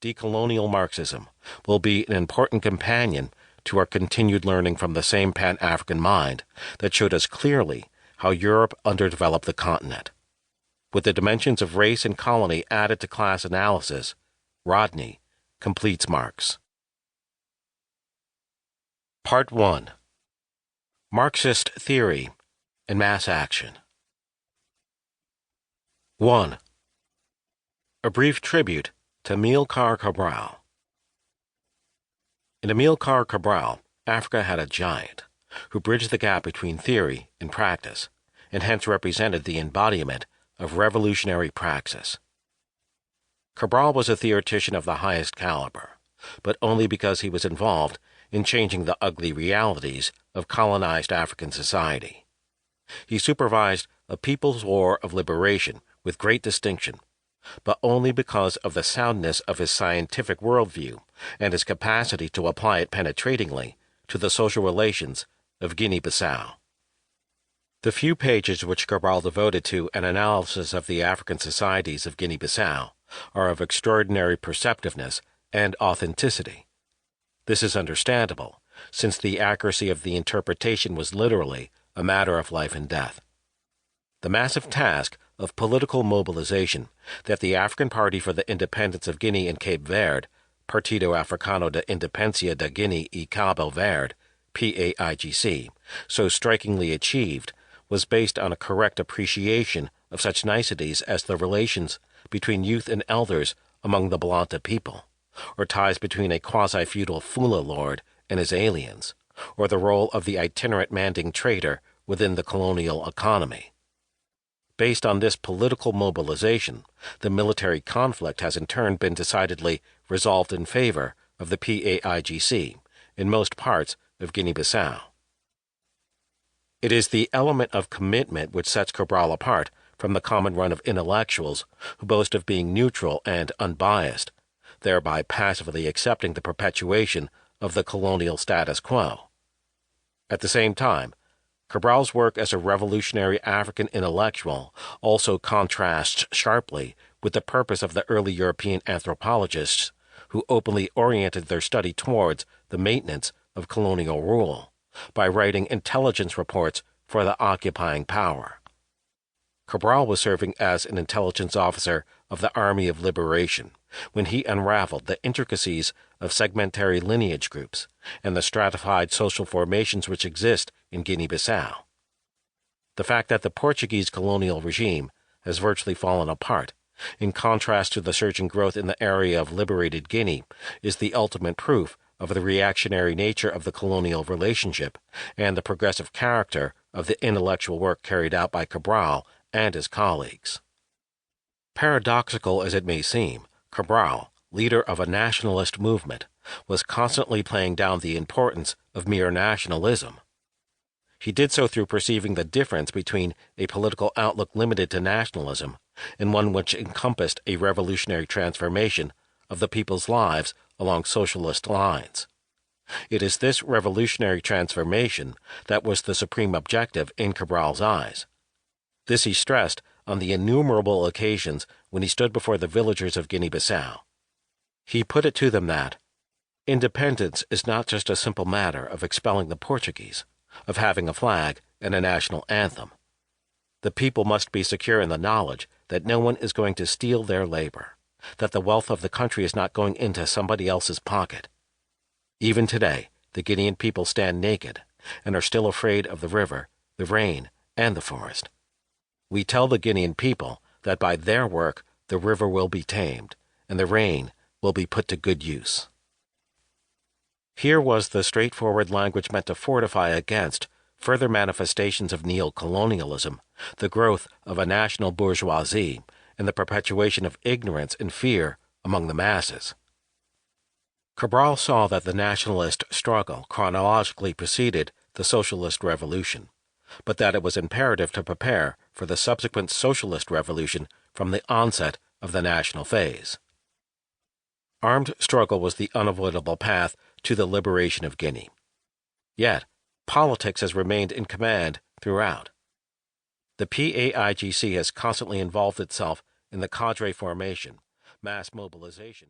Decolonial Marxism will be an important companion to our continued learning from the same Pan-African mind that showed us clearly how Europe underdeveloped the continent. With the dimensions of race and colony added to class analysis, Rodney completes Marx. Part 1. Marxist Theory and Mass Action. 1. A brief tribute to Amilcar Cabral. In Amilcar Cabral, Africa had a giant who bridged the gap between theory and practice, and hence represented the embodiment of revolutionary praxis. Cabral was a theoretician of the highest caliber, but only because he was involved in changing the ugly realities of colonized African society. He supervised a people's war of liberation with great distinction, but only because of the soundness of his scientific worldview and his capacity to apply it penetratingly to the social relations of Guinea-Bissau. The few pages which Cabral devoted to an analysis of the African societies of Guinea-Bissau are of extraordinary perceptiveness and authenticity. This is understandable, since the accuracy of the interpretation was literally a matter of life and death. The massive task of political mobilization that the African Party for the Independence of Guinea and Cape Verde, Partido Africano de Independencia de Guinea y Cabo Verde, PAIGC, so strikingly achieved was based on a correct appreciation of such niceties as the relations between youth and elders among the Balanta people, or ties between a quasi-feudal Fula lord and his aliens, or the role of the itinerant Manding trader within the colonial economy. Based on this political mobilization, the military conflict has in turn been decidedly resolved in favor of the PAIGC in most parts of Guinea-Bissau. It is the element of commitment which sets Cabral apart from the common run of intellectuals who boast of being neutral and unbiased, thereby passively accepting the perpetuation of the colonial status quo. At the same time, Cabral's work as a revolutionary African intellectual also contrasts sharply with the purpose of the early European anthropologists who openly oriented their study towards the maintenance of colonial rule by writing intelligence reports for the occupying power. Cabral was serving as an intelligence officer of the Army of Liberation when he unraveled the intricacies of segmentary lineage groups and the stratified social formations which exist in Guinea-Bissau. The fact that the Portuguese colonial regime has virtually fallen apart, in contrast to the surging growth in the area of liberated Guinea, is the ultimate proof of the reactionary nature of the colonial relationship and the progressive character of the intellectual work carried out by Cabral and his colleagues. Paradoxical as it may seem, Cabral, leader of a nationalist movement, was constantly playing down the importance of mere nationalism. He did so through perceiving the difference between a political outlook limited to nationalism and one which encompassed a revolutionary transformation of the people's lives along socialist lines. It is this revolutionary transformation that was the supreme objective in Cabral's eyes. This he stressed on the innumerable occasions when he stood before the villagers of Guinea-Bissau. He put it to them that independence is not just a simple matter of expelling the Portuguese, of having a flag and a national anthem. The people must be secure in the knowledge that no one is going to steal their labor, that the wealth of the country is not going into somebody else's pocket. Even today, the Guinean people stand naked and are still afraid of the river, the rain, and the forest. We tell the Guinean people that by their work the river will be tamed and the rain will be put to good use. Here was the straightforward language meant to fortify against further manifestations of neo-colonialism, the growth of a national bourgeoisie, and the perpetuation of ignorance and fear among the masses. Cabral saw that the nationalist struggle chronologically preceded the socialist revolution, but that it was imperative to prepare for the subsequent socialist revolution from the onset of the national phase. Armed struggle was the unavoidable path to the liberation of Guinea. Yet, politics has remained in command throughout. The PAIGC has constantly involved itself in the cadre formation, mass mobilization,